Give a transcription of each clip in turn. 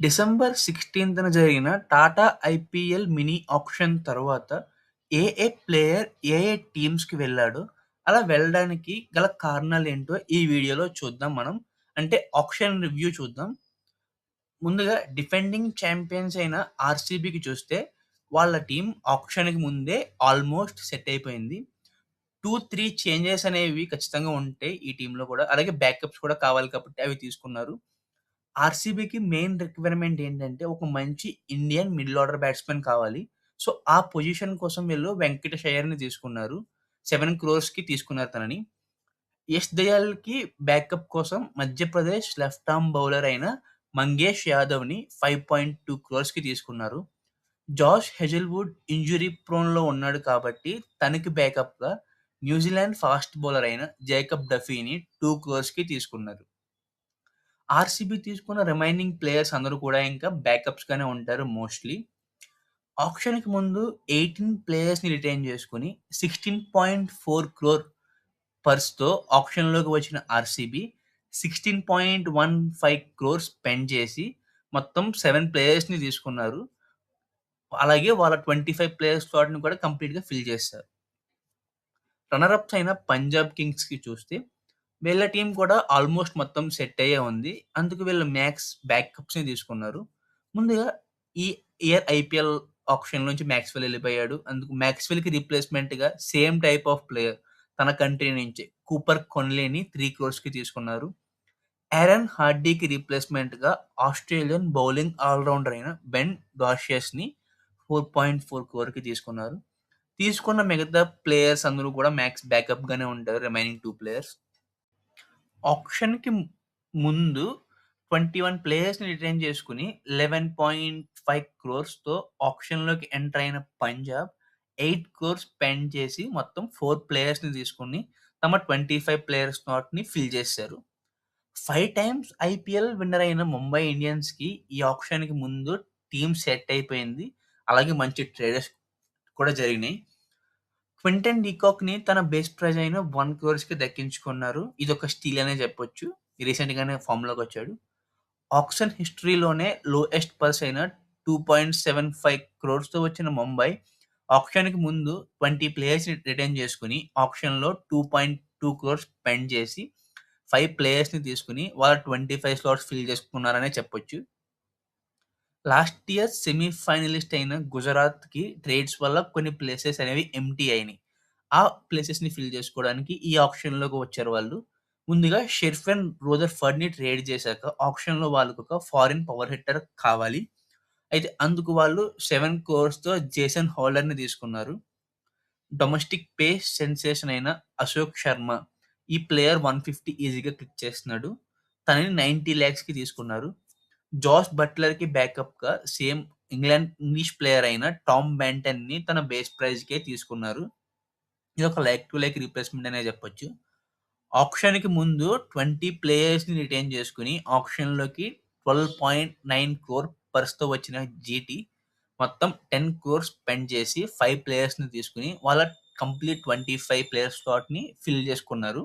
December 16న జరిగిన Tata IPL mini auction తర్వాత ఏ player టీమ్స్‌కి వెళ్ళాడో, అలా వెళ్ళడానికి గల కారణాలేంటో ఈ వీడియోలో చూద్దాం మనం. అంటే ఆక్షన్ రివ్యూ చూద్దాం. ముందుగా డిఫెండింగ్ ఛాంపియన్స్ అయిన ఆర్‌సీబీకి చూస్తే, వాళ్ళ టీమ్ ఆక్షన్‌కి ముందే ఆల్మోస్ట్ సెట్ అయిపోయింది. 2, 3 చేంజెస్ అనేవి ఖచ్చితంగా ఉంటాయి ఈ టీమ్‌లో కూడా. అలాగే బ్యాకప్స్ కూడా కావాలి కాబట్టి అవి తీసుకున్నారు. ఆర్‌సీబీకి మెయిన్ రిక్వైర్మెంట్ ఏంటంటే, ఒక మంచి ఇండియన్ మిడిల్ ఆర్డర్ బ్యాట్స్‌మన్ కావాలి. సో, ఆ పొజిషన్ కోసం వీళ్ళు వెంకటేష్ అయ్యర్‌ని తీసుకున్నారు. 7 క్రోర్స్‌కి తీసుకున్నారు తనని. యష్ దయాల్‌కి బ్యాకప్ కోసం మధ్యప్రదేశ్ లెఫ్ట్ ఆర్మ్ బౌలర్ అయిన మంగేష్ యాదవ్‌ని 5.2 క్రోర్స్‌కి తీసుకున్నారు. జాష్ హెజల్‌వుడ్ ఇంజ్యూరీ ప్రోన్‌లో ఉన్నాడు కాబట్టి తనకి బ్యాకప్‌గా న్యూజిలాండ్ ఫాస్ట్ బౌలర్ అయిన జేకబ్ డఫీని 2 క్రోర్స్‌కి తీసుకున్నారు. ఆర్‌సీబీ తీసుకున్న రిమైనింగ్ ప్లేయర్స్ అందరూ కూడా ఇంకా బ్యాకప్స్‌గానే ఉంటారు మోస్ట్‌లీ. ఆక్షన్‌కి ముందు 18 ప్లేయర్స్‌ని రిటైన్ చేసుకొని 16.4 క్రోర్ పర్స్‌తో ఆక్షన్‌లోకి వచ్చిన ఆర్‌సీబీ 16.15 క్రోర్ స్పెండ్ చేసి మొత్తం 7 ప్లేయర్స్‌ని తీసుకున్నారు. అలాగే వాళ్ళ 25 ప్లేయర్స్ స్లాట్‌ని కూడా కంప్లీట్‌గా ఫిల్ చేశారు. రన్నర్ అప్స్ అయిన పంజాబ్ కింగ్స్‌కి చూస్తే, వీళ్ళ టీమ్ కూడా ఆల్మోస్ట్ మొత్తం సెట్ అయ్యే ఉంది. అందుకు వీళ్ళు మ్యాక్స్ బ్యాకప్స్‌ని తీసుకున్నారు. ముందుగా ఈ ఇయర్ ఐపీఎల్ ఆక్షన్ నుంచి మాక్స్‌వెల్ ఎళ్ళిపోయాడు. అందుకు మాక్స్‌వెల్‌కి రీప్లేస్‌మెంట్‌గా సేమ్ టైప్ ఆఫ్ ప్లేయర్ తన కంట్రీ నుంచే కూపర్ కొన్లేని 3 క్రోర్స్‌కి తీసుకున్నారు. ఆరన్ హార్డీకి రీప్లేస్‌మెంట్‌గా ఆస్ట్రేలియన్ బౌలింగ్ ఆల్ రౌండర్ అయిన బెన్ గాషియస్‌ని 4.4 కోర్‌కి తీసుకున్నారు. తీసుకున్న మిగతా ప్లేయర్స్ అందరూ కూడా మ్యాక్స్ బ్యాకప్‌గానే ఉంటారు. Remaining 2 players. ఆక్షన్‌కి ముందు 21 ప్లేయర్స్‌ని రిటైన్ చేసుకొని 11.5 క్రోర్స్‌తో ఆక్షన్‌లోకి ఎంటర్ అయిన పంజాబ్ 8 క్రోర్స్ స్పెండ్ చేసి మొత్తం 4 ప్లేయర్స్‌ని తీసుకొని తమ 25 ప్లేయర్ స్లాట్‌ని ఫిల్ చేశారు. 5 టైమ్స్ ఐపీఎల్ విన్నర్ అయిన ముంబై ఇండియన్స్‌కి ఈ ఆక్షన్‌కి ముందు టీమ్ సెట్ అయిపోయింది. అలాగే మంచి ట్రేడర్స్ కూడా జరిగినాయి. క్వింటన్ డీకాక్‌ని తన బేస్ ప్రైస్ అయిన 1 క్రోర్స్‌కి దక్కించుకున్నారు. ఇదొక స్టీల్ అనే చెప్పొచ్చు. రీసెంట్‌గానే ఫార్మ్‌లోకొచ్చాడు. ఆక్షన్ హిస్టరీలోనే లోయెస్ట్ పర్స్ అయిన 2.75 క్రోర్స్‌తో వచ్చిన ముంబై ఆక్షన్‌కి ముందు 20 ప్లేయర్స్‌ని రిటైన్ చేసుకొని ఆక్షన్‌లో 2.2 క్రోర్స్ స్పెండ్ చేసి 5 ప్లేయర్స్‌ని తీసుకొని వాళ్ళ 25 స్లాట్స్ ఫిల్ చేసుకున్నారనే చెప్పొచ్చు. లాస్ట్ ఇయర్ సెమీ ఫైనలిస్ట్ అయిన గుజరాత్‌కి ట్రేడ్స్ వల్ల కొన్ని ప్లేసెస్ అనేవి ఎంప్టీ అయినాయి. ఆ ప్లేసెస్‌ని ఫిల్ చేసుకోవడానికి ఈ ఆక్షన్‌లోకి వచ్చారు వాళ్ళు. ముందుగా షెర్ఫెన్ రూదర్‌ఫర్డ్‌ని ట్రేడ్ చేశాక ఆక్షన్‌లో వాళ్ళకొక ఫారిన్ పవర్ హిట్టర్ కావాలి. అయితే అందుకు వాళ్ళు 7 కోర్స్‌తో జేసన్ హోల్డర్‌ని తీసుకున్నారు. డొమెస్టిక్ పేస్ సెన్సేషన్ అయిన అశోక్ శర్మ ఈ ప్లేయర్ 150 ఈజీగా క్లిక్ చేస్తున్నాడు. తనని 90 లాక్స్‌కి తీసుకున్నారు. జాస్ బట్లర్‌కి బ్యాకప్‌గా సేమ్ ఇంగ్లీష్ ప్లేయర్ అయిన టామ్ బెంటన్‌ని తన బేస్ ప్రైస్‌కే తీసుకున్నారు. ఇదొక లైక్ టు లైక్ రీప్లేస్‌మెంట్ అనే చెప్పొచ్చు. ఆక్షన్‌కి ముందు 20 ప్లేయర్స్‌ని రిటైన్ చేసుకొని ఆక్షన్‌లోకి 12.9 క్రోర్ పర్స్‌తో వచ్చిన జీటీ మొత్తం 10 క్రోర్ స్పెండ్ చేసి 5 ప్లేయర్స్‌ని తీసుకొని వాళ్ళ కంప్లీట్ 25 ప్లేయర్ స్లాట్‌ని ఫిల్ చేసుకున్నారు.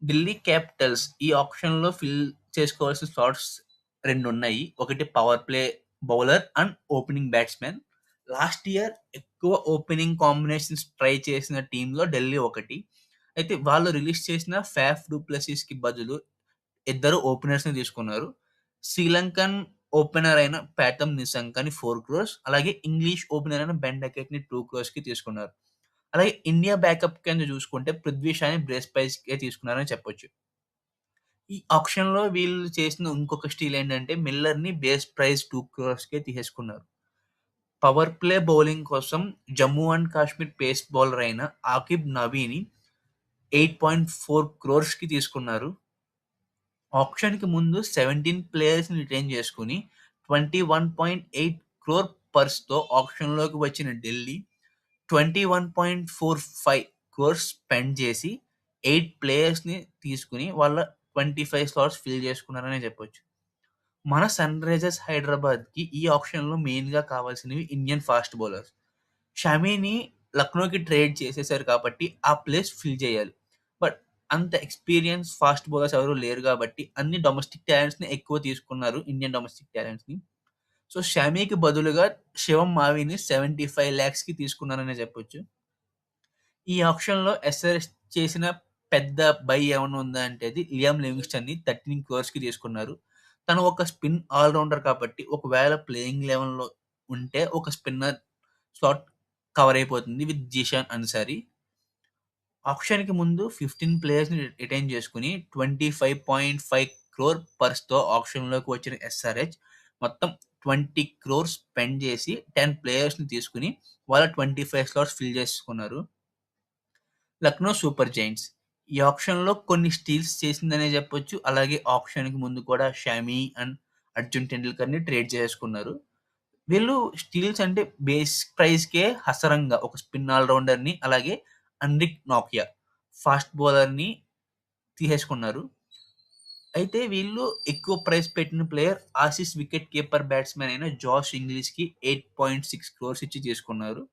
ఢిల్లీ క్యాపిటల్స్ ఈ ఆప్షన్‌లో ఫిల్ చేసుకోవాల్సిన స్లాట్స్ 2 ఉన్నాయి. ఒకటి power play bowler and opening batsman. Last year ఎక్కువ ఓపెనింగ్ కాంబినేషన్స్ ట్రై చేసిన టీమ్‌లో ఢిల్లీ ఒకటి. అయితే వాళ్ళు రిలీజ్ చేసిన ఫాఫ్ డు ప్లెసిస్‌కి బదులు ఇద్దరు ఓపెనర్స్‌ని తీసుకున్నారు. శ్రీలంకన్ ఓపెనర్ అయిన ప్యాటమ్ నిశంకని 4 క్రోర్స్ అలాగే ఇంగ్లీష్ ఓపెనర్ అయిన బెన్ డకెట్‌ని 2 క్రోర్స్‌కి తీసుకున్నారు. అలాగే ఇండియా బ్యాకప్ కింద చూసుకుంటే పృథ్వీ షాని బ్రేస్ ప్రైస్‌కే తీసుకున్నారని చెప్పొచ్చు. ఈ ఆక్షన్‌లో వీళ్ళు చేసిన ఇంకొక స్టీల్ ఏంటంటే మిల్లర్‌ని బేస్ ప్రైస్ 2 క్రోర్స్‌కే తీసేసుకున్నారు. పవర్ ప్లే బౌలింగ్ కోసం Jammu and Kashmir pace bowler అయిన ఆకిబ్ నబీని 8.4 క్రోర్స్‌కి తీసుకున్నారు. ఆక్షన్‌కి ముందు 17 ప్లేయర్స్‌ని రిటైన్ చేసుకొని 21.8 క్రోర్ పర్స్‌తో ఆక్షన్‌లోకి వచ్చిన ఢిల్లీ 21.45 క్రోర్స్ స్పెండ్ చేసి 8 ప్లేయర్స్‌ని తీసుకొని వాళ్ళ 25 స్లాట్స్ ఫిల్ చేసుకున్నారనే చెప్పొచ్చు. మన సన్‌రైజర్స్ హైదరాబాద్‌కి ఈ ఆక్షన్‌లో మెయిన్‌గా కావాల్సినవి ఇండియన్ ఫాస్ట్ బౌలర్స్. షమీని లక్నోకి ట్రేడ్ చేసేసారు కాబట్టి ఆ ప్లేస్ ఫిల్ చేయాలి. బట్ అంత ఎక్స్‌పీరియన్స్ ఫాస్ట్ బౌలర్స్ ఎవరు లేరు గాబట్టి, అన్ని డొమెస్టిక్ టాలెంట్స్‌ని ఎక్కువ తీసుకున్నారు. ఇండియన్ డొమెస్టిక్ టాలెంట్స్‌ని. సో, షమీకి బదులుగా శివం మావిని 75,00,000కి తీసుకున్నారనే చెప్పొచ్చు. ఈ ఆక్షన్‌లో ఎస్ఆర్‌హెచ్ చేసిన పెద్ద బై ఏమన్నా ఉందా అంటే అది లియామ్ లివింగ్‌స్టన్‌ని 13 క్రోర్స్‌కి తీసుకున్నారు. తను ఒక స్పిన్ ఆల్ రౌండర్ కాబట్టి ఒకవేళ ప్లేయింగ్ లెవెన్‌లో ఉంటే ఒక స్పిన్నర్ స్లాట్ కవర్ అయిపోతుంది విత్ జీషాన్ అన్సారీ. ఆక్షన్‌కి ముందు 15 ప్లేయర్స్‌ని రిటైన్ చేసుకొని 25.5 క్రోర్ పర్స్‌తో ఆక్షన్‌లోకి వచ్చిన ఎస్ఆర్‌హెచ్ మొత్తం 20 క్రోర్స్ స్పెండ్ చేసి 10 ప్లేయర్స్‌ని తీసుకొని వాళ్ళ 25 స్లాట్స్ ఫిల్ చేసుకున్నారు. Lucknow super Giants. ఈ ఆక్షన్‌లో కొన్ని స్టీల్స్ చేసిందనే చెప్పొచ్చు. అలాగే ఆక్షన్‌కి ముందు కూడా షమి అండ్ అర్జున్ టెండూల్కర్‌ని ట్రేడ్ చేసుకున్నారు. వీళ్ళు స్టీల్స్ అంటే బేస్ ప్రైస్‌కే హసరంగా ఒక స్పిన్ ఆల్ రౌండర్‌ని అలాగే అన్రిక్ నాకియా ఫాస్ట్ బౌలర్‌ని తీసేసుకున్నారు. అయితే వీళ్ళు ఎక్కువ ప్రైస్ పెట్టిన player Aussies wicket keeper batsman అయిన జోష్ ఇంగ్లీష్‌కి 8.6 క్రోర్స్ ఇచ్చి తీసుకున్నారు.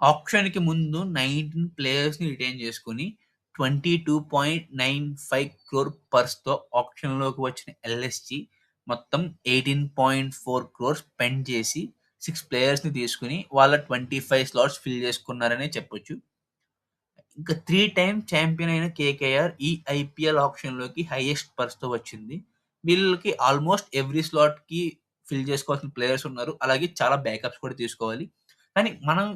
ఆప్షన్‌కి ముందు 19 ప్లేయర్స్‌ని రిటైన్ చేసుకొని 22.95 క్రోర్ పర్స్‌తో ఆప్షన్‌లోకి వచ్చిన ఎల్ఎస్‌జీ మొత్తం 18.4 క్రోర్స్ స్పెండ్ చేసి 6 ప్లేయర్స్‌ని తీసుకొని వాళ్ళ 25 స్లాట్స్ ఫిల్ చేసుకున్నారనే చెప్పొచ్చు. ఇంకా 3 టైమ్ చాంపియన్ అయిన కేకేఆర్ ఈ ఐపీఎల్ ఆప్షన్‌లోకి హైయెస్ట్ పర్స్‌తో వచ్చింది. వీళ్ళకి ఆల్మోస్ట్ ఎవ్రీ స్లాట్‌కి ఫిల్ చేసుకోవాల్సిన ప్లేయర్స్ ఉన్నారు. అలాగే చాలా బ్యాకప్స్ కూడా తీసుకోవాలి. కానీ మనం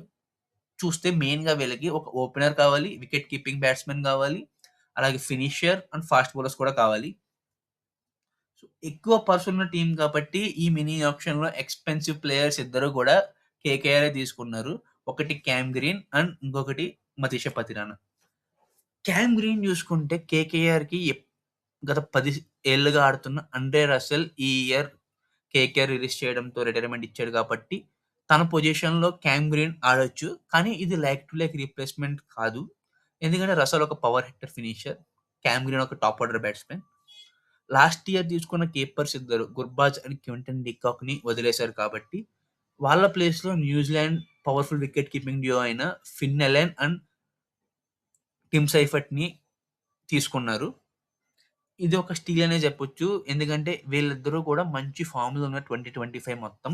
చూస్తే మెయిన్‌గా వీళ్ళకి ఒక ఓపెనర్ కావాలి, వికెట్ కీపింగ్ బ్యాట్స్‌మన్ గావాలి, అలాగే ఫినిషర్ అండ్ ఫాస్ట్ బౌలర్స్ కూడా కావాలి. సో, ఎక్కువ పర్సున్న టీమ్ కాబట్టి ఈ మినీ ఆక్షన్‌లో ఎక్స్‌పెన్సివ్ ప్లేయర్స్ ఇద్దరు గూడా కేకేఆరే తీసుకున్నారు. ఒకటి క్యామ్ గ్రీన్ అండ్ ఇంకొకటి మతీష పతిరానా. క్యామ్ గ్రీన్ చూసుకుంటే కేకేఆర్‌కి గత 10 ఏళ్లుగా ఆడుతున్న అండ్రే రసెల్ ఈ ఇయర్ కేకేఆర్ రిలీజ్ చేయడంతో రిటైర్మెంట్ ఇచ్చాడు కాబట్టి, తన పొజిషన్‌లో క్యామ్ గ్రీన్ ఆడొచ్చు. కానీ ఇది లైక్ టు లైక్ రీప్లేస్‌మెంట్ కాదు. ఎందుకంటే రసెల్ ఒక power hitter finisher. Cam Green ఒక top order batsman. Last year తీసుకున్న కీపర్స్ ఇద్దరు గుర్బాజ్ అండ్ క్వింటన్ డికాక్‌ని వదిలేశారు కాబట్టి, వాళ్ళ ప్లేస్‌లో New Zealand powerful wicket keeping duo అయిన ఫిన్ ఎలెన్ అండ్ టిమ్ సైఫర్ట్‌ని తీసుకున్నారు. ఇది ఒక స్టీల్ అనే చెప్పొచ్చు. ఎందుకంటే వీళ్ళిద్దరూ కూడా మంచి ఫార్మ్‌లో ఉన్న 2025 మొత్తం.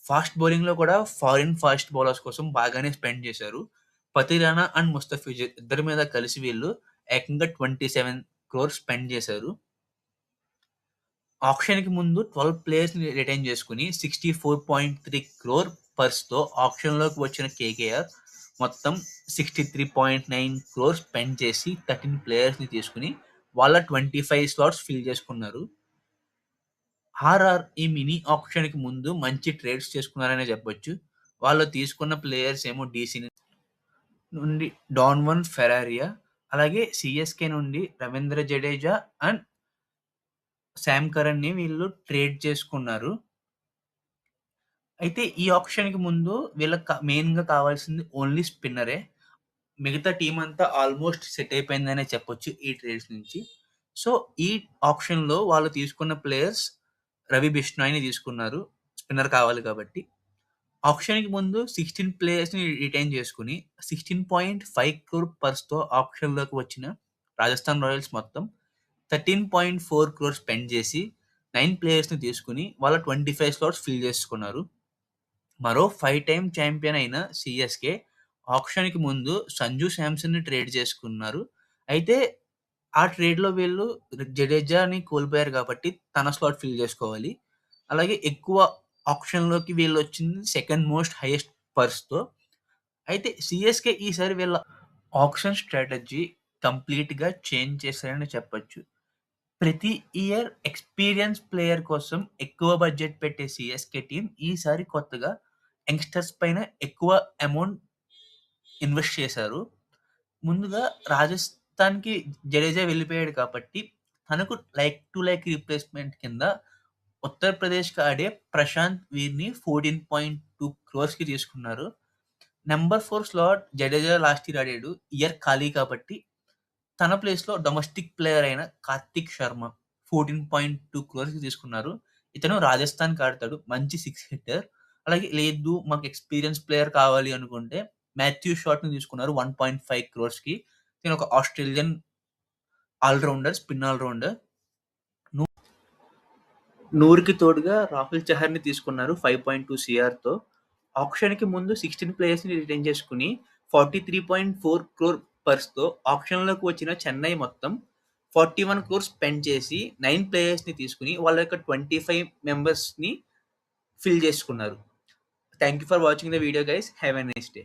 ఫాస్ట్ బౌలింగ్‌లో కూడా ఫారిన్ ఫాస్ట్ బౌలర్స్ కోసం బాగానే స్పెండ్ చేశారు. పతిరానా అండ్ ముస్తఫిజుర్ ఇద్దరి మీద కలిసి వీళ్ళు ఏకంగా 27 క్రోర్స్ స్పెండ్ చేశారు. ఆక్షన్‌కి ముందు 12 ప్లేయర్స్‌ని రిటైన్ చేసుకొని 64.3 క్రోర్ పర్స్‌తో ఆక్షన్‌లోకి వచ్చిన కేకేఆర్ మొత్తం 63.9 క్రోర్ స్పెండ్ చేసి 13 ప్లేయర్స్‌ని తీసుకొని వాళ్ళ 25 స్లాట్స్ ఫిల్ చేసుకున్నారు. ఆర్ఆర్ ఈ మినీ ఆక్షన్‌కి ముందు మంచి ట్రేడ్స్ చేసుకున్నారనే చెప్పొచ్చు. వాళ్ళు తీసుకున్న ప్లేయర్స్ ఏమో డీసీ నుండి డాన్వన్ ఫెరారియా, అలాగే సీఎస్‌కే నుండి రవీంద్ర జడేజా అండ్ సామ్ కరన్‌ని వీళ్ళు ట్రేడ్ చేసుకున్నారు. అయితే ఈ ఆక్షన్‌కి ముందు వీళ్ళకి మెయిన్‌గా కావాల్సింది ఓన్లీ స్పిన్నరే. మిగతా టీమ్ అంతా ఆల్మోస్ట్ సెట్ అయిపోయిందనే చెప్పొచ్చు ఈ ట్రేడ్స్ నుంచి. సో, ఈ ఆక్షన్‌లో వాళ్ళు తీసుకున్న ప్లేయర్స్ రవి బిష్నాయ్‌ని తీసుకున్నారు. స్పిన్నర్ కావాలి కాబట్టి. ఆక్షన్‌కి ముందు 16 ప్లేయర్స్‌ని రిటైన్ చేసుకొని 16.5 క్రోర్ పర్స్‌తో ఆక్షన్‌లోకి వచ్చిన రాజస్థాన్ రాయల్స్ మొత్తం 13.4 క్రోర్ స్పెండ్ చేసి 9 ప్లేయర్స్‌ని తీసుకొని వాళ్ళ 25 స్లాట్స్ ఫిల్ చేసుకున్నారు. మరో 5 టైమ్ చాంపియన్ అయిన సీఎస్‌కే ఆక్షన్‌కి ముందు సంజు శాంసన్‌ని ట్రేడ్ చేసుకున్నారు. అయితే ఆ ట్రేడ్‌లో వీళ్ళు జడేజాని కోల్పోయారు కాబట్టి తన స్లాట్ ఫిల్ చేసుకోవాలి. అలాగే ఎక్కువ ఆక్షన్‌లోకి వీళ్ళొచ్చింది సెకండ్ మోస్ట్ హైయెస్ట్ పర్స్‌తో. అయితే సీఎస్‌కే ఈసారి వీళ్ళ ఆక్షన్ స్ట్రాటజీ కంప్లీట్‌గా చేంజ్ చేశారని చెప్పొచ్చు. ప్రతి ఇయర్ ఎక్స్‌పీరియన్స్ ప్లేయర్ కోసం ఎక్కువ బడ్జెట్ పెట్టే సీఎస్‌కే టీమ్ ఈసారి కొత్తగా యంగ్‌స్టర్స్ పైన ఎక్కువ అమౌంట్ ఇన్వెస్ట్ చేశారు. ముందుగా రాజస్థాన్‌కి జడేజా వెళ్ళిపోయాడు కాబట్టి, తనకు లైక్ టు లైక్ రీప్లేస్‌మెంట్ కింద ఉత్తరప్రదేశ్‌కి ఆడే ప్రశాంత్ వీర్‌ని 14.2 క్రోర్స్‌కి తీసుకున్నారు. Number 4 slot Jadeja last year ఆడాడు. ఇయర్ ఖాళీ కాబట్టి తన ప్లేస్‌లో డొమెస్టిక్ ప్లేయర్ అయిన కార్తిక్ శర్మ 14.2 క్రోర్స్‌కి తీసుకున్నారు. ఇతను రాజస్థాన్‌కి ఆడతాడు. మంచి 6 హిట్టర్. అలాగే లేదు మాకు ఎక్స్‌పీరియన్స్ ప్లేయర్ కావాలి అనుకుంటే మాథ్యూ షాట్‌ని తీసుకున్నారు 1.5 క్రోర్స్‌కి. తిను ఒక ఆస్ట్రేలియన్ ఆల్రౌండర్, స్పిన్ ఆల్రౌండర్. 100కి తోడుగా రాహుల్ చహర్‌ని తీసుకున్నారు 5.2 సీఆర్‌తో. ఆక్షన్‌కి ముందు 16 ప్లేయర్స్‌ని రిటైన్ చేసుకొని 43.4 క్రోర్ పర్స్‌తో ఆక్షన్‌లోకి వచ్చిన చెన్నై మొత్తం 41 క్రోర్ స్పెండ్ చేసి 9 ప్లేయర్స్‌ని తీసుకొని వాళ్ళ యొక్క 25 మెంబర్స్‌ని ఫిల్ చేసుకున్నారు. Thank you for watching the video guys. Have a nice day.